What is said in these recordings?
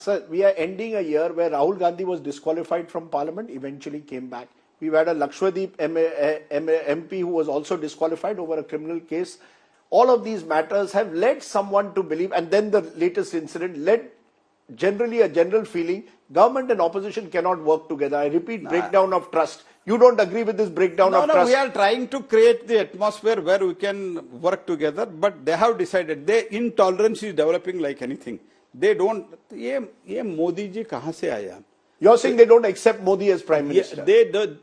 Sir, we are ending a year where Rahul Gandhi was disqualified from Parliament, eventually came back. We've had a Lakshadweep MP who was also disqualified over a criminal case. All of these matters have led someone to believe, and then the latest incident led generally a general feeling, government and opposition cannot work together. I repeat, breakdown of trust. You don't agree with this breakdown of trust? No, we are trying to create the atmosphere where we can work together, but they have decided, their intolerance is developing like anything. They don't, ये मोदी जी कहाँ से आया? You're saying they don't accept Modi as Prime Minister? The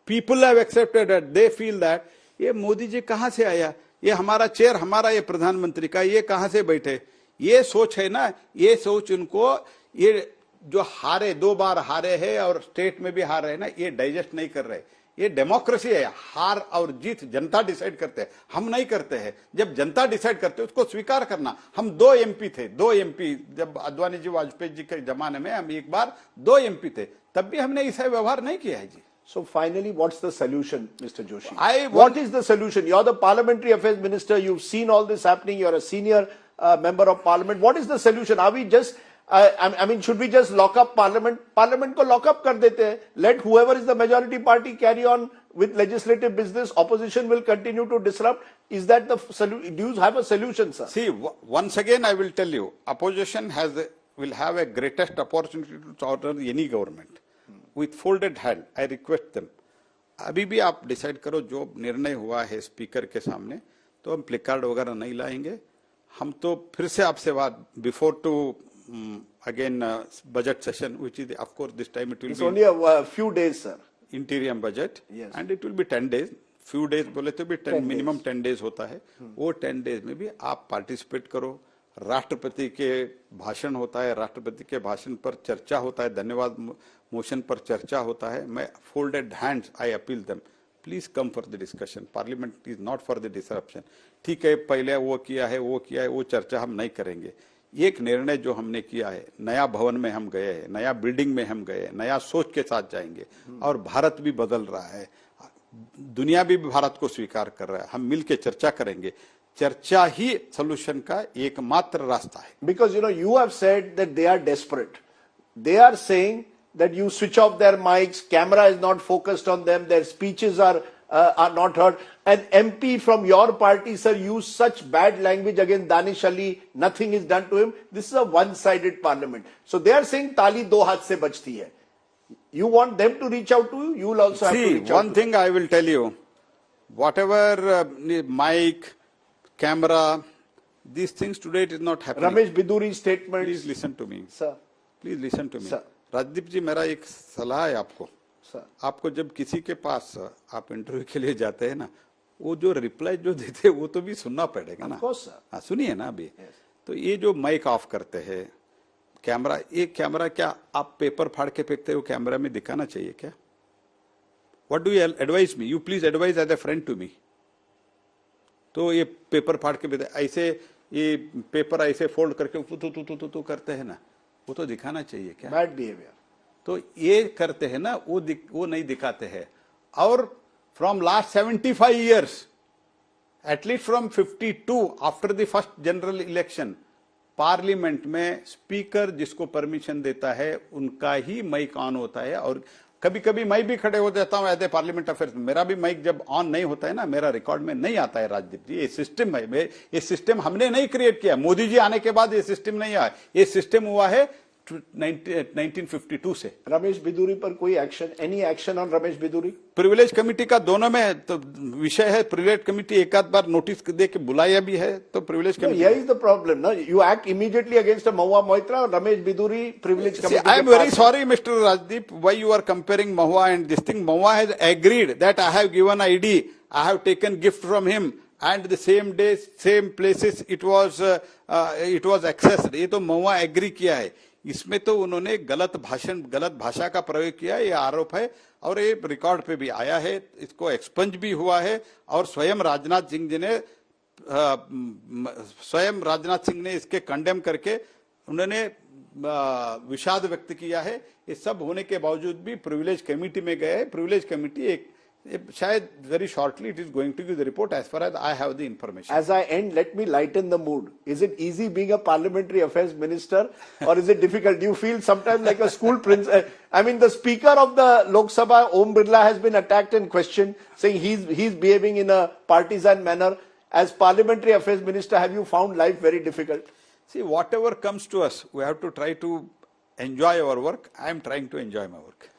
people have accepted that. They feel that, ये मोदी जी कहाँ से आया? ये हमारा चेयर, हमारा ये प्रधानमंत्री का, ये कहाँ से बैठे? ये सोच है ना, ये सोच उनको, ये जो हारे, 2 बार हारे हैं और स्टेट में भी हार रहे हैं ना, ये डाइजेस्ट नहीं कर रहे। ये डेमोक्रेसी है, हार और जीत जनता डिसाइड करते हैं, हम नहीं करते हैं। जब जनता डिसाइड करते है उसको स्वीकार करना। हम 2 MP थे, 2 MP जब अद्वानी जी वाजपेयी जी के जमाने में हम एक बार 2 MP थे, तब भी हमने ऐसा व्यवहार नहीं किया है जी। So finally, what's the solution, Mr. Joshi? What is the solution? You're the Parliamentary Affairs Minister. You've seen all this happening. You're a senior member of Parliament. What is the solution? Are we just, I mean, should we just lock up Parliament? Parliament ko lock up kar dete hai. Let whoever is the majority party carry on with legislative business. Opposition will continue to disrupt. Is that the solution? Do you have a solution, sir? See, once again, I will tell you, opposition will have a greatest opportunity to order any government. With folded hand, I request them. अभी भी आप decide करो जो निर्णय हुआ है speaker के सामने, तो हम प्लेकार्ड वगैरह नहीं लाएंगे। हम तो फिर से आपसे बात before to again budget session, which is of course this time it will be. It's only a few days, sir. Interim budget, yes. And it will be 10 days. Few days बोले तो भी 10 minimum 10 days होता है। वो 10 days में भी आप participate करो। राष्ट्रपति के भाषण होता है, राष्ट्रपति के भाषण पर चर्चा होता है, धन्यवाद मोशन पर चर्चा होता है। मैं folded hands I appeal them, please come for the discussion. Parliament is not for the disruption. ठीक है, पहले वो किया है, वो चर्चा हम नहीं करेंगे। एक निर्णय जो हमने किया है, नया भवन में हम गए हैं, नया बिल्डिंग में हम गए, नया सोच के साथ जाएंगे, और भारत भी बदल रहा है, दुनिया भी भारत को स्वीकार कर रहा है। हम मिलकर चर्चा करेंगे। चर्चा ही सोल्यूशन का एकमात्र रास्ता है। Because you have said that they are desperate. They are saying that you switch off their mics, camera is not focused on them, their speeches are not heard. An MP from your party, sir, used such bad language against Danish Ali, nothing is done to him. This is a one-sided parliament. So they are saying ताली 2 हाथ से बजती है. You want them to reach out to you, you will also have to reach out. See, one thing I will tell you, whatever mic, camera, these things today it is not happening. Ramesh Biduri's statement. Please listen to me. Sir. Please listen to me. Sir. Rajdeep जी, मेरा एक सलाह है आपको। Sir. आपको जब किसी के पास आप इंटरव्यू के लिए जाते हैं ना, वो जो रिप्लाई जो देते हैं वो तो भी सुनना पड़ेगा ना। Of course, sir. हाँ, सुनिए ना अभी। Yes. तो ये जो माइक ऑफ करते हैं, कैमरा, एक कैमरा क्या आप पेपर फाड़ के फेंकते हो, कैमरा में दिखाना चाहिए क्या? What do you advise me? You please advise as a friend to me. तो ये पेपर फाड़ के ऐसे ये पेपर ऐसे फोल्ड करके तू करते हैं ना, वो तो दिखाना चाहिए क्या? Bad behaviour. तो ये करते हैं ना, वो नहीं दिखाते हैं। और from last 75 years, at least from 52 after the first general election, parliament में स्पीकर जिसको परमिशन देता है उनका ही माइक ऑन होता है। और कभी कभी मैं भी खड़े हो जाता हूं एज ए पार्लियामेंट अफेयर्स, मेरा भी माइक जब ऑन नहीं होता है ना, मेरा रिकॉर्ड में नहीं आता है। राजदीप जी, ये सिस्टम है, ये सिस्टम हमने नहीं क्रिएट किया। मोदी जी आने के बाद ये सिस्टम नहीं आया, ये सिस्टम हुआ है 1952 से। रमेश बिदूरी पर कोई action, any action on Ramesh Bidhuri? Privilege committee का दोनों में तो विषय है। प्रिविलेज कमेटी एक आध बार नोटिस दे के बुलाया भी है, तो प्रिविलेज कमेटी। यही इज द प्रॉब्लम ना, you act immediately against Mahua Moitra और Ramesh Bidhuri privilege committee. I am very sorry mister Rajdeep, why you are comparing Mahua and this thing. Mahua has agreed that I have given ID, I have taken gift from him, and the same day same places it was accessed। ये तो महुआ agree किया है। इसमें तो उन्होंने गलत भाषा का प्रयोग किया, ये आरोप है, और ये रिकॉर्ड पे भी आया है, इसको एक्सपंज भी हुआ है। और स्वयं राजनाथ सिंह ने इसके कंडेम करके उन्होंने विषाद व्यक्त किया है। ये सब होने के बावजूद भी प्रिविलेज कमेटी में गए। प्रिविलेज कमेटी एक शायद very shortly it is going to give the report as far as I have the information. As I end, let me lighten the mood. Is it easy being a parliamentary affairs minister, or is it difficult? Do you feel sometimes like a school prince? I mean, the speaker of the Lok Sabha, Om Birla, has been attacked and questioned, saying he's behaving in a partisan manner. As parliamentary affairs minister, have you found life very difficult? See, whatever comes to us, we have to try to enjoy our work. I am trying to enjoy my work.